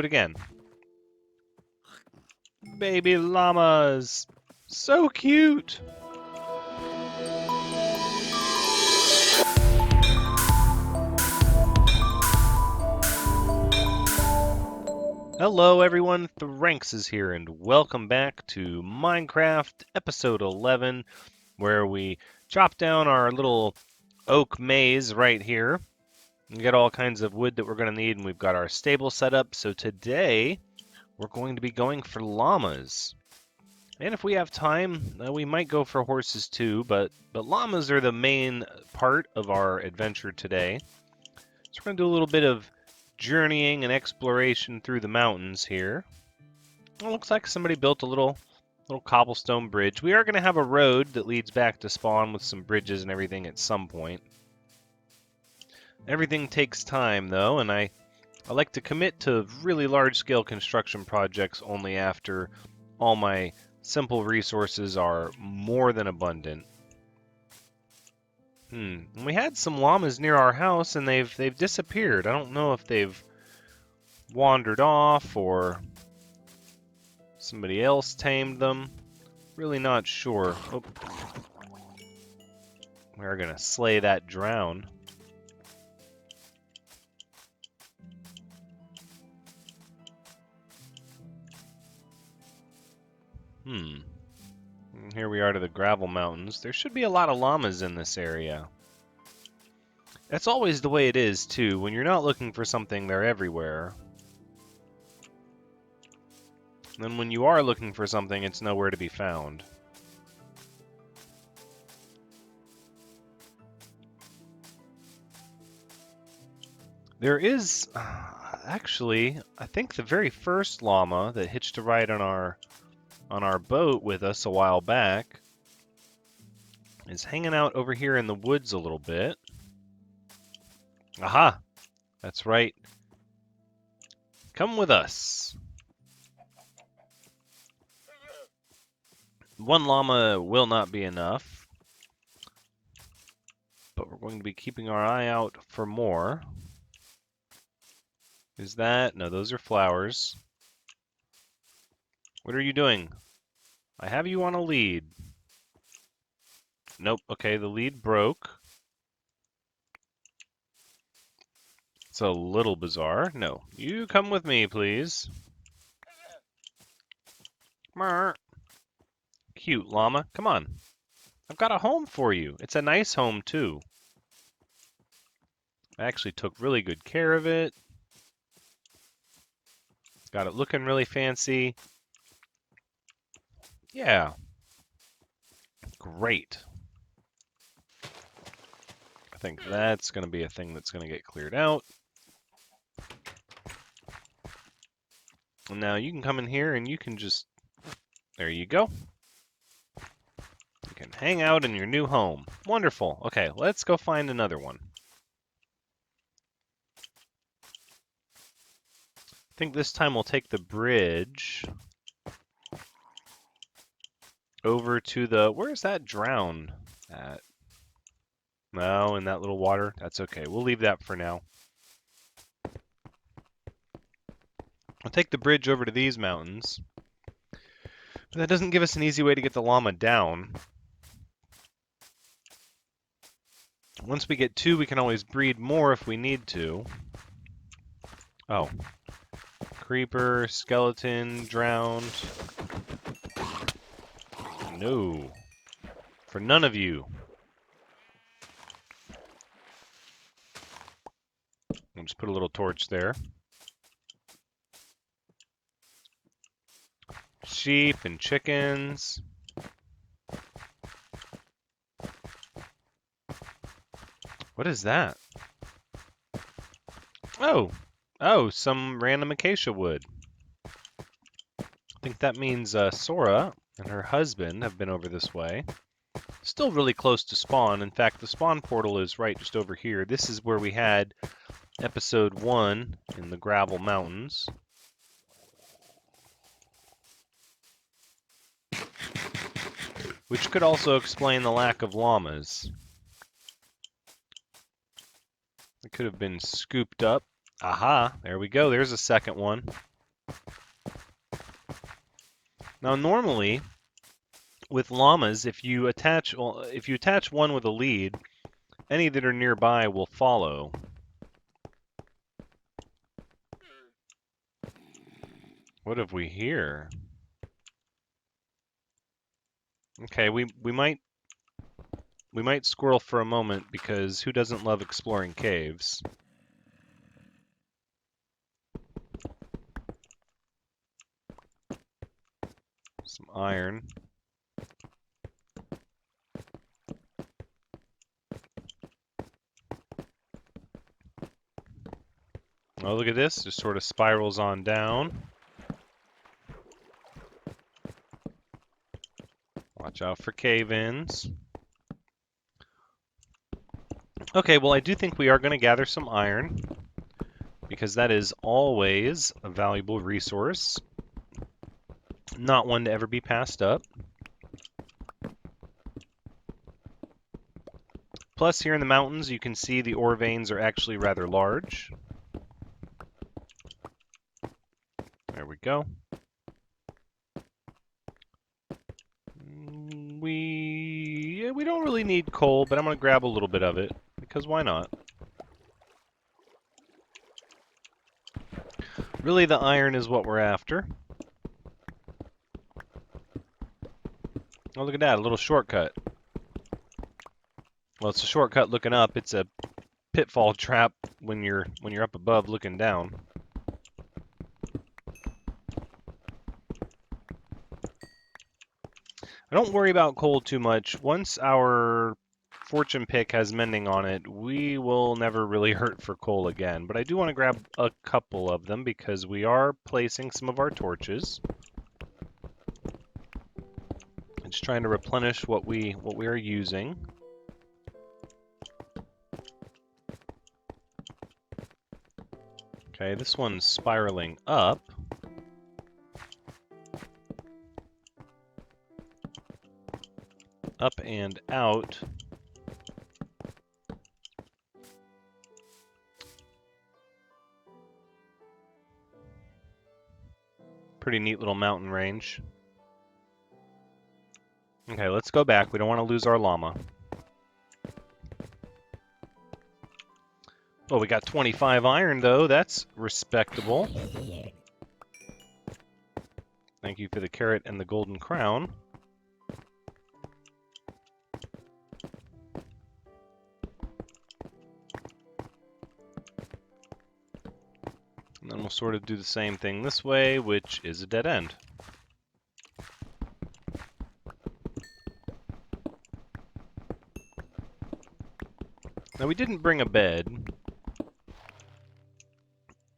it again. Baby llamas! So cute! Hello everyone, Thranxes here, and welcome back to Minecraft episode 11, where we chop down our little oak maze right here. We get all kinds of wood that we're going to need, and we've got our stable set up. So today, we're going to be going for llamas. And if we have time, we might go for horses too, but llamas are the main part of our adventure today. So we're going to do a little bit of journeying and exploration through the mountains here. It looks like somebody built a little cobblestone bridge. We are going to have a road that leads back to spawn with some bridges and everything at some point. Everything takes time though, and I like to commit to really large-scale construction projects only after all my simple resources are more than abundant. We had some llamas near our house, and they've disappeared. I don't know if they've wandered off or somebody else tamed them. Really not sure. Oh. We're gonna slay that drown. Here we are to the gravel mountains. There should be a lot of llamas in this area. That's always the way it is, too. When you're not looking for something, they're everywhere. And then when you are looking for something, it's nowhere to be found. There is, actually, I think the very first llama that hitched a ride on our boat with us a while back is hanging out over here in the woods a little bit. Aha! That's right. Come with us. One llama will not be enough, but we're going to be keeping our eye out for more. Is that? No, those are flowers. What are you doing? I have you on a lead. Nope, okay, the lead broke. It's a little bizarre. No, you come with me, please. Cute llama, come on. I've got a home for you. It's a nice home, too. I actually took really good care of it. Got it looking really fancy. Yeah. Great. I think that's going to be a thing that's going to get cleared out. And now you can come in here and you can just... There you go. You can hang out in your new home. Wonderful. Okay, let's go find another one. I think this time we'll take the bridge over to the... Where's that drown at? No, in that little water? That's okay. We'll leave that for now. I'll take the bridge over to these mountains. But that doesn't give us an easy way to get the llama down. Once we get two, we can always breed more if we need to. Oh. Creeper, skeleton, drowned. No. For none of you. I'll just put a little torch there. Sheep and chickens. What is that? Oh, some random acacia wood. I think that means Sora and her husband have been over this way. Still really close to spawn. In fact, the spawn portal is right just over here. This is where we had episode 1 in the gravel mountains. Which could also explain the lack of llamas. It could have been scooped up. Aha, there we go. There's a second one. Now, normally, with llamas, if you attach one with a lead, any that are nearby will follow. What have we here? Okay, we might squirrel for a moment because who doesn't love exploring caves? Some iron. Oh, look at this. Just sort of spirals on down. Watch out for cave-ins. Okay, well, I do think we are going to gather some iron, because that is always a valuable resource. Not one to ever be passed up. Plus, here in the mountains, you can see the ore veins are actually rather large. There we go. We don't really need coal, but I'm going to grab a little bit of it, because why not? Really, the iron is what we're after. Oh, look at that, a little shortcut. Well, it's a shortcut looking up. It's a pitfall trap when you're up above looking down. I don't worry about coal too much. Once our fortune pick has mending on it, we will never really hurt for coal again. But I do want to grab a couple of them because we are placing some of our torches. I'm just trying to replenish what we are using. Okay, this one's spiraling up. Up and out. Pretty neat little mountain range. Okay, let's go back. We don't want to lose our llama. Oh, we got 25 iron, though. That's respectable. Thank you for the carrot and the golden crown. And then we'll sort of do the same thing this way, which is a dead end. Now, we didn't bring a bed,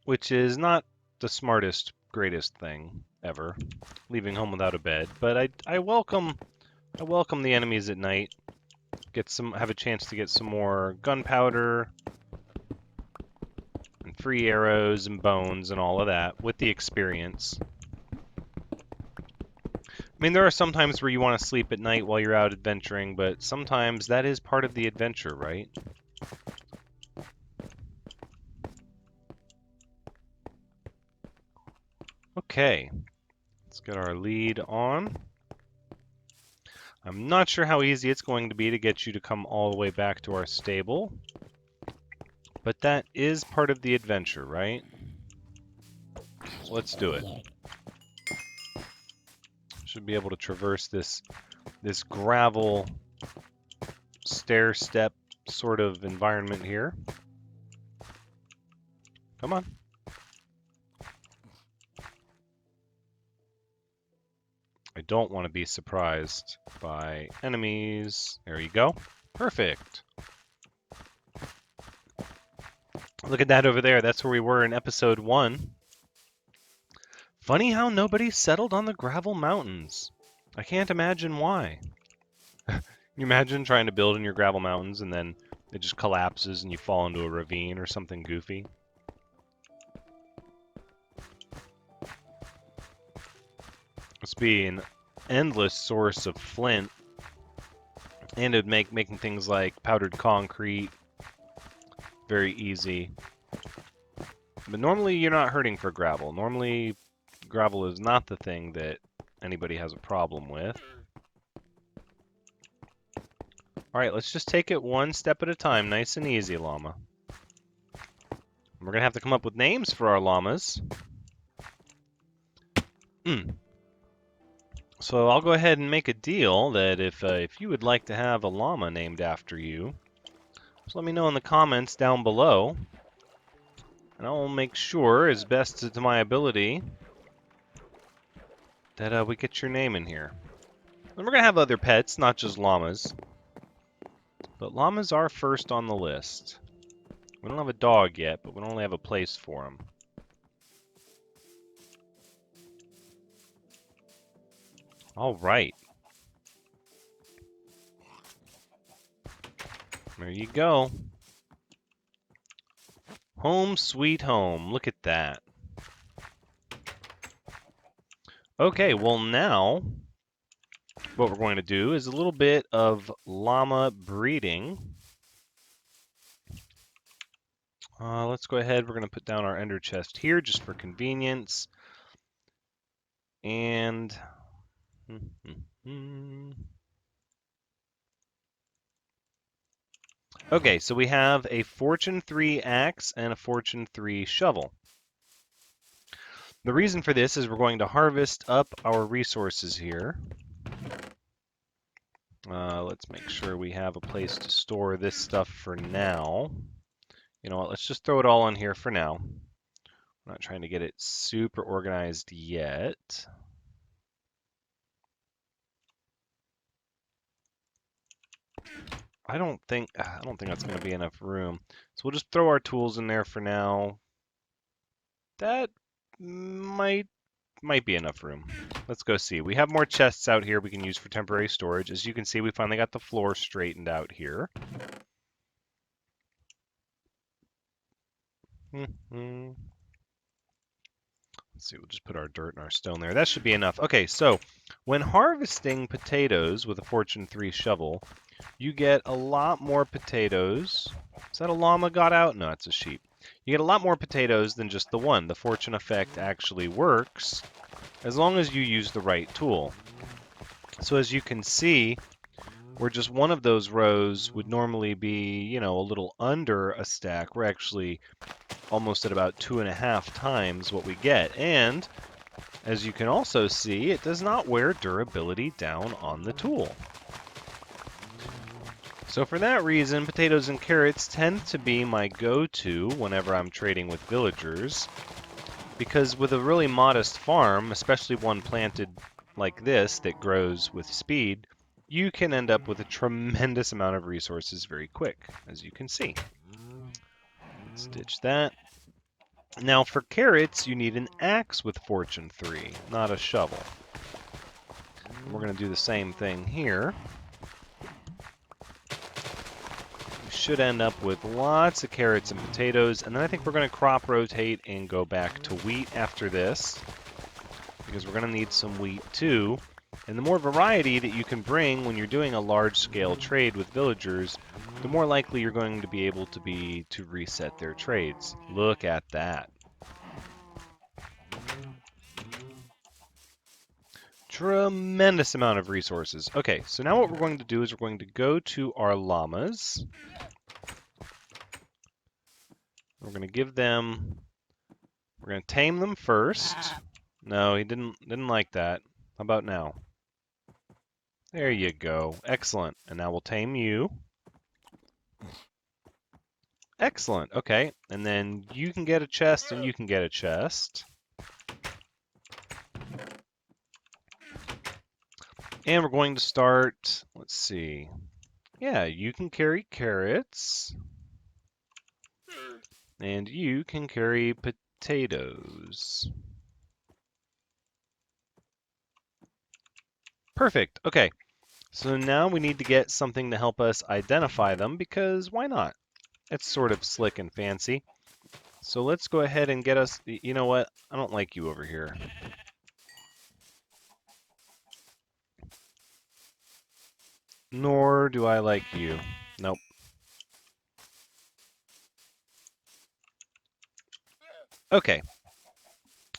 which is not the smartest, greatest thing ever, leaving home without a bed. But I welcome the enemies at night. Have a chance to get some more gunpowder and free arrows and bones and all of that with the experience. I mean, there are some times where you want to sleep at night while you're out adventuring, but sometimes that is part of the adventure, right? Okay, let's get our lead on. I'm not sure how easy it's going to be to get you to come all the way back to our stable, but that is part of the adventure, right? So let's do it. Should be able to traverse this gravel stair step sort of environment here. Come on. I don't want to be surprised by enemies. There you go. Perfect. Look at that over there. That's where we were in episode 1. Funny how nobody settled on the gravel mountains. I can't imagine why. You imagine trying to build in your gravel mountains and then it just collapses and you fall into a ravine or something goofy. Must be an endless source of flint, and it would make making things like powdered concrete very easy. But normally you're not hurting for gravel. Normally Gravel is not the thing that anybody has a problem with. Alright, let's just take it one step at a time, nice and easy, llama. We're gonna have to come up with names for our llamas. So I'll go ahead and make a deal that if you would like to have a llama named after you, just let me know in the comments down below, and I'll make sure, as best to my ability, that we get your name in here. And we're gonna have other pets, not just llamas, but llamas are first on the list. We don't have a dog yet, but we only have a place for them. All right. There you go. Home sweet home. Look at that. Okay, well now, what we're going to do is a little bit of llama breeding. Let's go ahead. We're going to put down our ender chest here just for convenience. And... Okay, so we have a Fortune 3 axe and a Fortune 3 shovel. The reason for this is we're going to harvest up our resources here. Let's make sure we have a place to store this stuff for now. You know what, let's just throw it all in here for now. I'm not trying to get it super organized yet. I don't think that's going to be enough room. So we'll just throw our tools in there for now. That might be enough room. Let's go see. We have more chests out here we can use for temporary storage. As you can see, we finally got the floor straightened out here. Let's see, we'll just put our dirt and our stone there. That should be enough. Okay, so when harvesting potatoes with a Fortune 3 shovel, you get a lot more potatoes. Is that a llama got out? No, it's a sheep. You get a lot more potatoes than just the one. The fortune effect actually works as long as you use the right tool. So as you can see, where just one of those rows would normally be, you know, a little under a stack, we're actually almost at about 2.5 times what we get. And as you can also see, it does not wear durability down on the tool. So for that reason, potatoes and carrots tend to be my go-to whenever I'm trading with villagers, because with a really modest farm, especially one planted like this that grows with speed, you can end up with a tremendous amount of resources very quick, as you can see. Let's ditch that. Now for carrots, you need an axe with Fortune 3, not a shovel. And we're going to do the same thing here. Should end up with lots of carrots and potatoes, and then I think we're going to crop rotate and go back to wheat after this, because we're going to need some wheat too. And the more variety that you can bring when you're doing a large-scale trade with villagers, the more likely you're going to be able to reset their trades. Look at that. Tremendous amount of resources. Okay, so now what we're going to do is we're going to go to our llamas. We're going to give them, we're going to tame them first. No, he didn't like that. How about now? There you go. Excellent. And now we'll tame you. Excellent. Okay. And then you can get a chest and you can get a chest. And we're going to start, let's see. Yeah, you can carry carrots. And you can carry potatoes. Perfect. Okay. So now we need to get something to help us identify them, because why not? It's sort of slick and fancy. So let's go ahead and get us... You know what? I don't like you over here. Nor do I like you. Nope. Okay.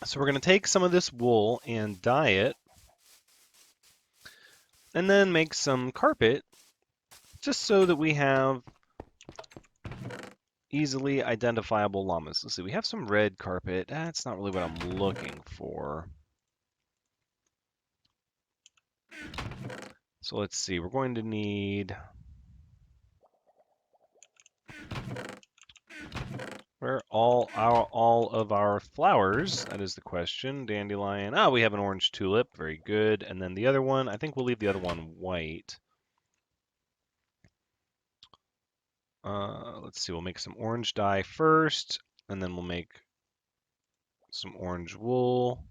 So we're going to take some of this wool and dye it, and then make some carpet, just so that we have easily identifiable llamas. Let's see, we have some red carpet. That's not really what I'm looking for. So let's see, we're going to need... Where are all of our flowers? That is the question. Dandelion. Ah, we have an orange tulip. Very good. And then the other one, I think we'll leave the other one white. Let's see, we'll make some orange dye first, and then we'll make some orange wool.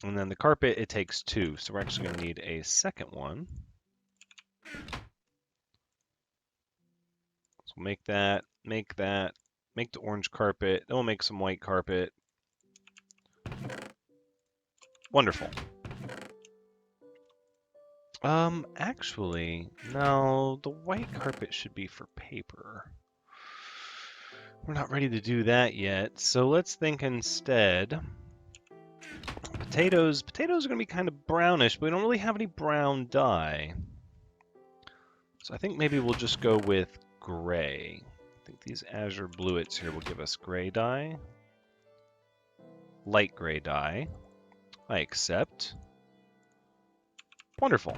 And then the carpet, it takes 2, so we're actually going to need a second one. So we'll make that, make the orange carpet, then we'll make some white carpet. Wonderful. Actually, no, the white carpet should be for paper. We're not ready to do that yet, so let's think instead. Potatoes are going to be kind of brownish, but we don't really have any brown dye. So I think maybe we'll just go with gray. I think these azure bluets here will give us gray dye. Light gray dye. I accept. Wonderful.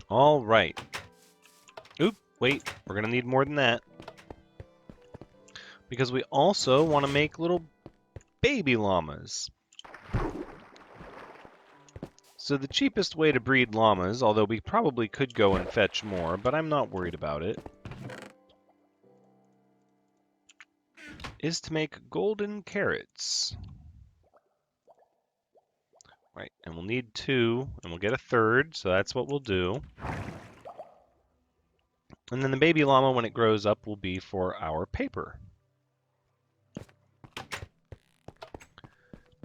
All right. Oop, wait, we're going to need more than that. Because we also want to make little baby llamas. So the cheapest way to breed llamas, although we probably could go and fetch more, but I'm not worried about it, is to make golden carrots. Right, and we'll need 2, and we'll get a third, so that's what we'll do. And then the baby llama, when it grows up, will be for our paper.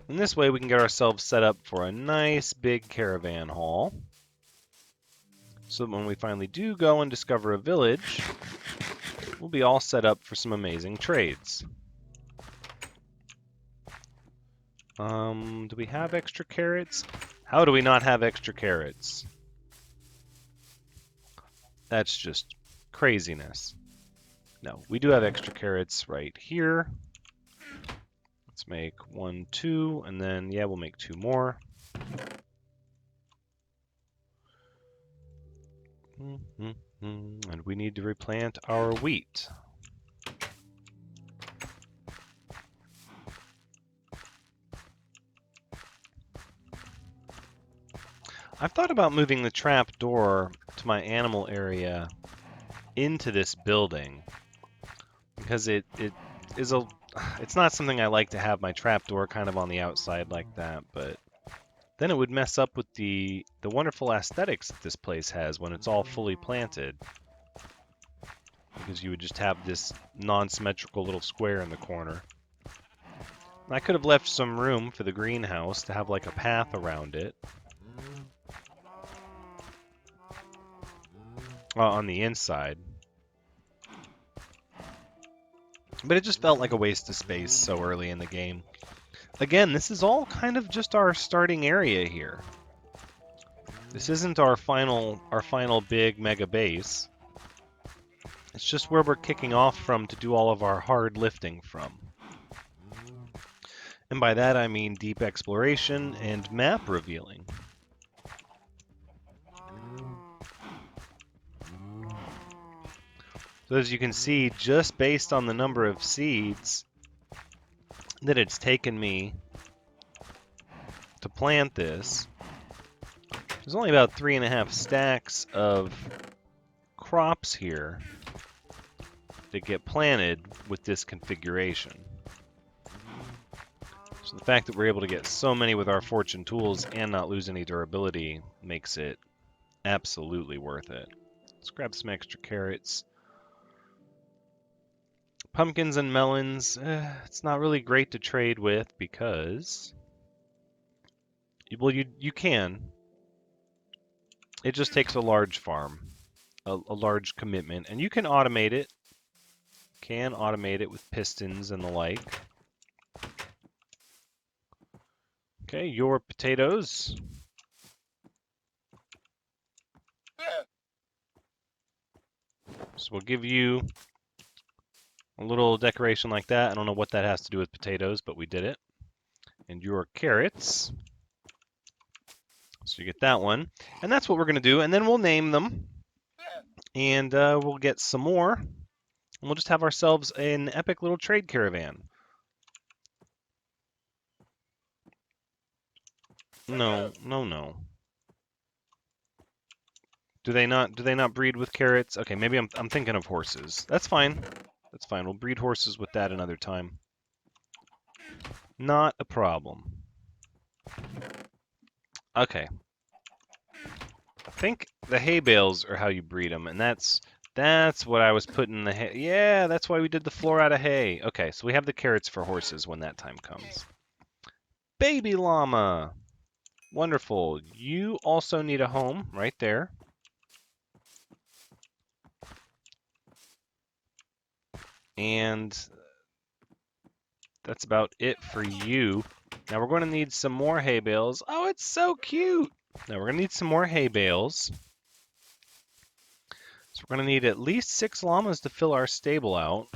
And this way we can get ourselves set up for a nice big caravan haul. So that when we finally do go and discover a village, we'll be all set up for some amazing trades. Do we have extra carrots? How do we not have extra carrots? That's just craziness. No, we do have extra carrots right here. Let's make 1, 2, and then, yeah, we'll make 2 more. And we need to replant our wheat. I've thought about moving the trap door to my animal area into this building because it's not something I like to have my trap door kind of on the outside like that, but then it would mess up with the wonderful aesthetics that this place has when it's all fully planted. Because you would just have this non-symmetrical little square in the corner. I could have left some room for the greenhouse to have like a path around it. On the inside. But it just felt like a waste of space so early in the game. Again, this is all kind of just our starting area here. This isn't our final big mega base. It's just where we're kicking off from to do all of our hard lifting from. And by that I mean deep exploration and map revealing. So as you can see, just based on the number of seeds that it's taken me to plant this, there's only about 3.5 stacks of crops here that get planted with this configuration. So the fact that we're able to get so many with our fortune tools and not lose any durability makes it absolutely worth it. Let's grab some extra carrots. Pumpkins and melons, it's not really great to trade with because, well, you can. It just takes a large farm, a large commitment, and you can automate it. can automate it with pistons and the like. Okay, your potatoes. So we'll give you a little decoration like that. I don't know what that has to do with potatoes, but we did it. And your carrots. So you get that one. And that's what we're going to do. And then we'll name them. And we'll get some more. And we'll just have ourselves an epic little trade caravan. No, no, no. Do they not breed with carrots? Okay, maybe I'm thinking of horses. That's fine. That's fine. We'll breed horses with that another time. Not a problem. Okay. I think the hay bales are how you breed them, and that's what I was putting in the hay. Yeah, that's why we did the floor out of hay. Okay, so we have the carrots for horses when that time comes. Baby llama. Wonderful. You also need a home right there. And that's about it for you. Now we're going to need some more hay bales. Oh, it's so cute. Now we're going to need some more hay bales. So we're going to need at least 6 llamas to fill our stable out.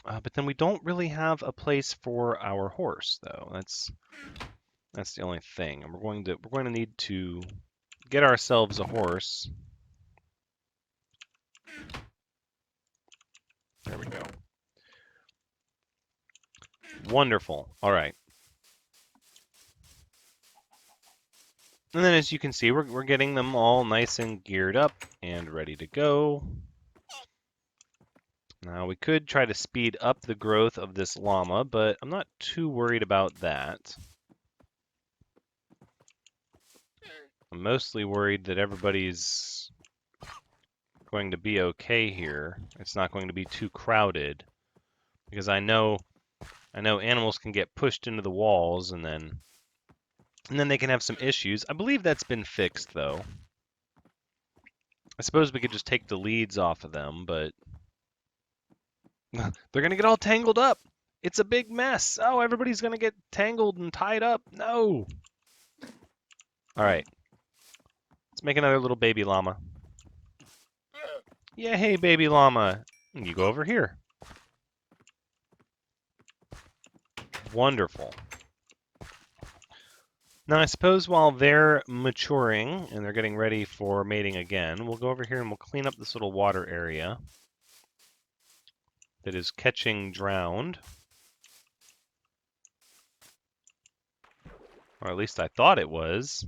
But then we don't really have a place for our horse, though. That's the only thing. And we're going to need to get ourselves a horse. There we go. Wonderful. All right. And then as you can see, we're getting them all nice and geared up and ready to go. Now we could try to speed up the growth of this llama, but I'm not too worried about that. I'm mostly worried that everybody's going to be okay here. It's not going to be too crowded, because I know animals can get pushed into the walls and then they can have some issues. I believe that's been fixed, though. I suppose we could just take the leads off of them, but they're going to get all tangled up. It's a big mess. Oh, everybody's going to get tangled and tied up. No. All right. Let's make another little baby llama. Yeah, hey, baby llama. You go over here. Wonderful. Now, I suppose while they're maturing and they're getting ready for mating again, we'll go over here and we'll clean up this little water area that is catching drowned. Or at least I thought it was.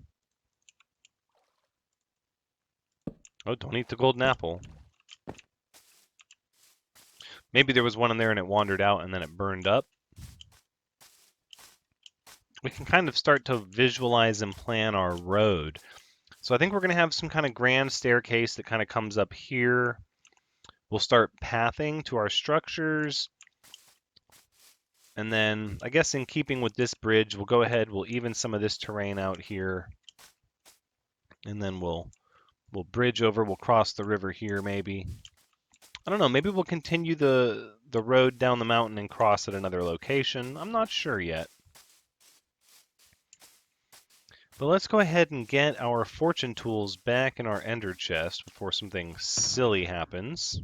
Oh, don't eat the golden apple. Maybe there was one in there and it wandered out and then it burned up. We can kind of start to visualize and plan our road. So I think we're going to have some kind of grand staircase that kind of comes up here. We'll start pathing to our structures. And then, I guess in keeping with this bridge, we'll go ahead, we'll even some of this terrain out here. And then we'll bridge over, we'll cross the river here maybe. I don't know, maybe we'll continue the road down the mountain and cross at another location. I'm not sure yet. But let's go ahead and get our fortune tools back in our ender chest before something silly happens.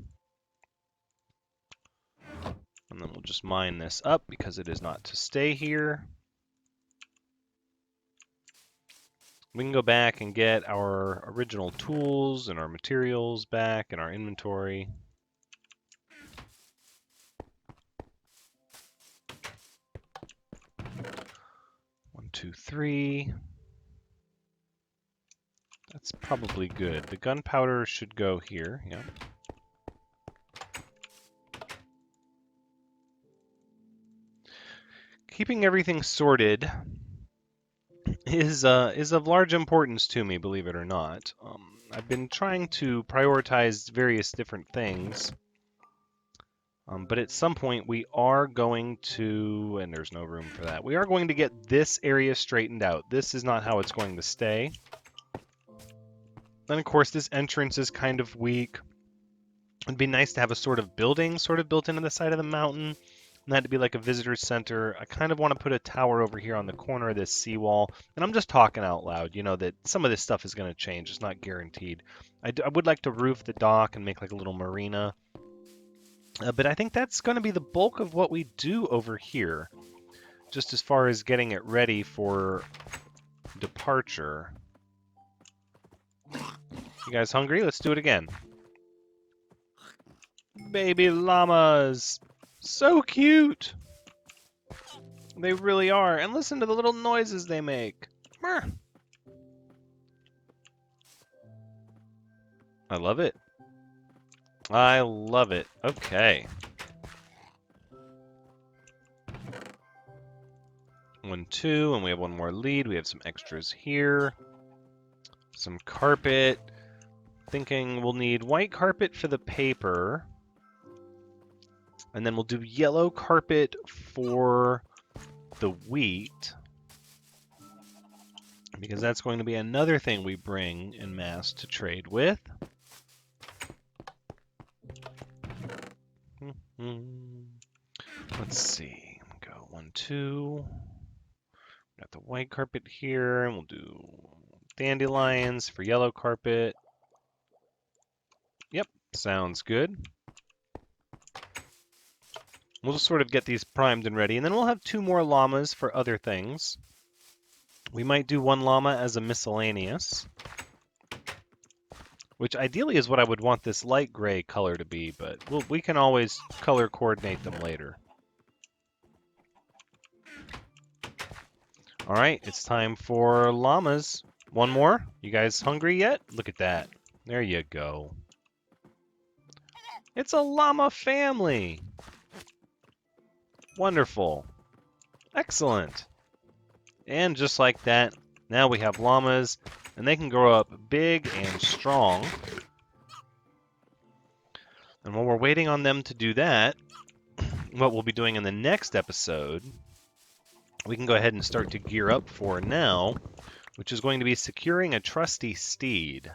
And then we'll just mine this up because it is not to stay here. We can go back and get our original tools and our materials back in our inventory. One, two, three. That's probably good. The gunpowder should go here, yeah. Keeping everything sorted is of large importance to me, believe it or not. I've been trying to prioritize various different things, but at some point we are going to, and there's no room for that, we are going to get this area straightened out. This is not how it's going to stay. And of course this entrance is kind of weak. It'd be nice to have a sort of building sort of built into the side of the mountain. And that to be like a visitor center. I kind of want to put a tower over here on the corner of this seawall. And I'm just talking out loud, you know, that some of this stuff is going to change. It's not guaranteed. I would like to roof the dock and make like a little marina. But I think that's going to be the bulk of what we do over here. Just as far as getting it ready for departure. You guys hungry? Let's do it again. Baby llamas! So cute! They really are. And listen to the little noises they make. I love it. I love it. Okay. 1, 2, and we have one more lead. We have some extras here. Some carpet. Thinking we'll need white carpet for the paper. And then we'll do yellow carpet for the wheat. Because that's going to be another thing we bring en masse to trade with. Let's see. Go 1, 2. Got the white carpet here, and we'll do dandelions for yellow carpet. Yep, sounds good. We'll just sort of get these primed and ready, and then we'll have 2 more llamas for other things. We might do 1 llama as a miscellaneous, which ideally is what I would want this light gray color to be, but we can always color coordinate them later. All right, it's time for llamas. 1 more? You guys hungry yet? Look at that. There you go. It's a llama family. Wonderful. Excellent. And just like that, now we have llamas, and they can grow up big and strong. And while we're waiting on them to do that, what we'll be doing in the next episode, we can go ahead and start to gear up for now, which is going to be securing a trusty steed.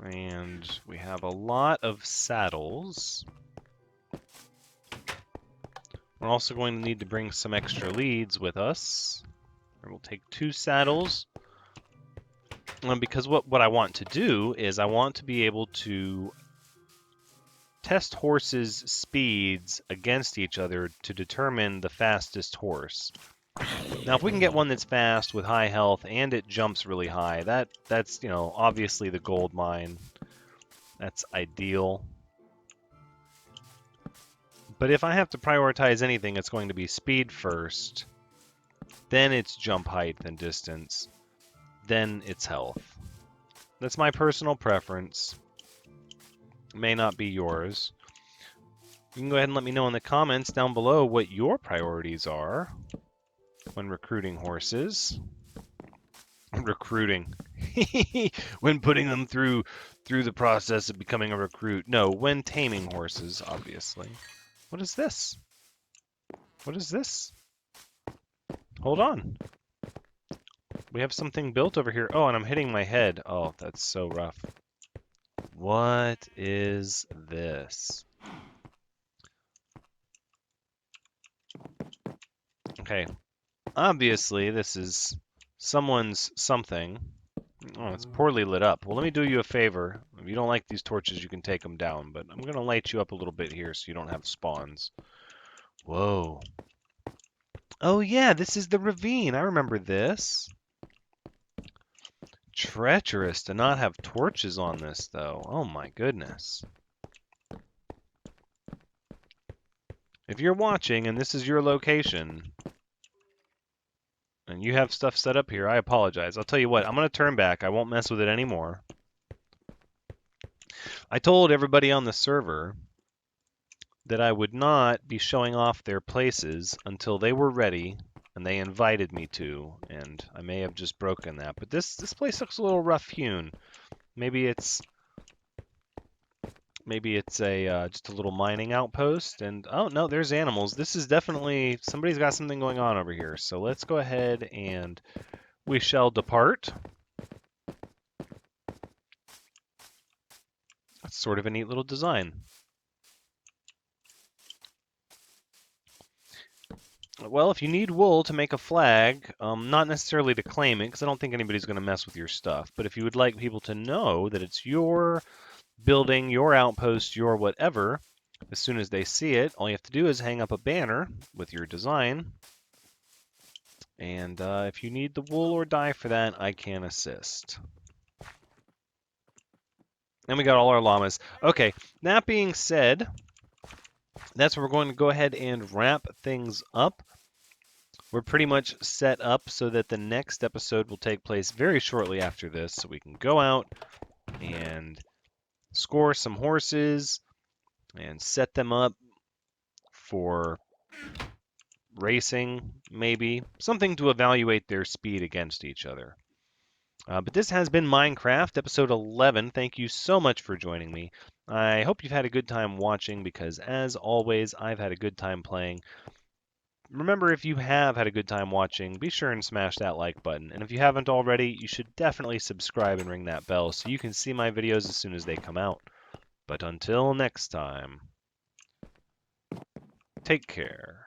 And we have a lot of saddles. We're also going to need to bring some extra leads with us. And we'll take 2 saddles. Because what I want to do is I want to be able to test horses' speeds against each other to determine the fastest horse. Now, if we can get one that's fast with high health and it jumps really high, that's, you know, obviously the gold mine. That's ideal. But if I have to prioritize anything, it's going to be speed first, then it's jump height and distance, then it's health. That's my personal preference. It may not be yours. You can go ahead and let me know in the comments down below what your priorities are when recruiting horses. Recruiting. When putting them through the process of becoming a recruit. No, when taming horses, obviously. What is this? What is this? Hold on. We have something built over here. Oh, and I'm hitting my head. Oh, that's so rough. What is this? Okay. Obviously, this is someone's something. Oh, it's poorly lit up. Well, let me do you a favor. If you don't like these torches, you can take them down, but I'm going to light you up a little bit here so you don't have spawns. Whoa. Oh, yeah, this is the ravine. I remember this. Treacherous to not have torches on this, though. Oh, my goodness. If you're watching and this is your location, and you have stuff set up here, I apologize. I'll tell you what, I'm going to turn back. I won't mess with it anymore. I told everybody on the server that I would not be showing off their places until they were ready and they invited me to, and I may have just broken that. But this place looks a little rough-hewn. Maybe it's just a little mining outpost. And oh no, there's animals. This is definitely somebody's got something going on over here. So let's go ahead and we shall depart. That's sort of a neat little design. Well, if you need wool to make a flag, not necessarily to claim it, because I don't think anybody's going to mess with your stuff, but if you would like people to know that it's your building, your outpost, your whatever, as soon as they see it, all you have to do is hang up a banner with your design. And if you need the wool or dye for that, I can assist. And we got all our llamas. Okay, that being said, that's where we're going to go ahead and wrap things up. We're pretty much set up so that the next episode will take place very shortly after this, so we can go out and score some horses and set them up for racing, maybe. Something to evaluate their speed against each other. But this has been Minecraft, episode 11. Thank you so much for joining me. I hope you've had a good time watching, because as always, I've had a good time playing. Remember, if you have had a good time watching, be sure and smash that like button. And if you haven't already, you should definitely subscribe and ring that bell so you can see my videos as soon as they come out. But until next time, take care.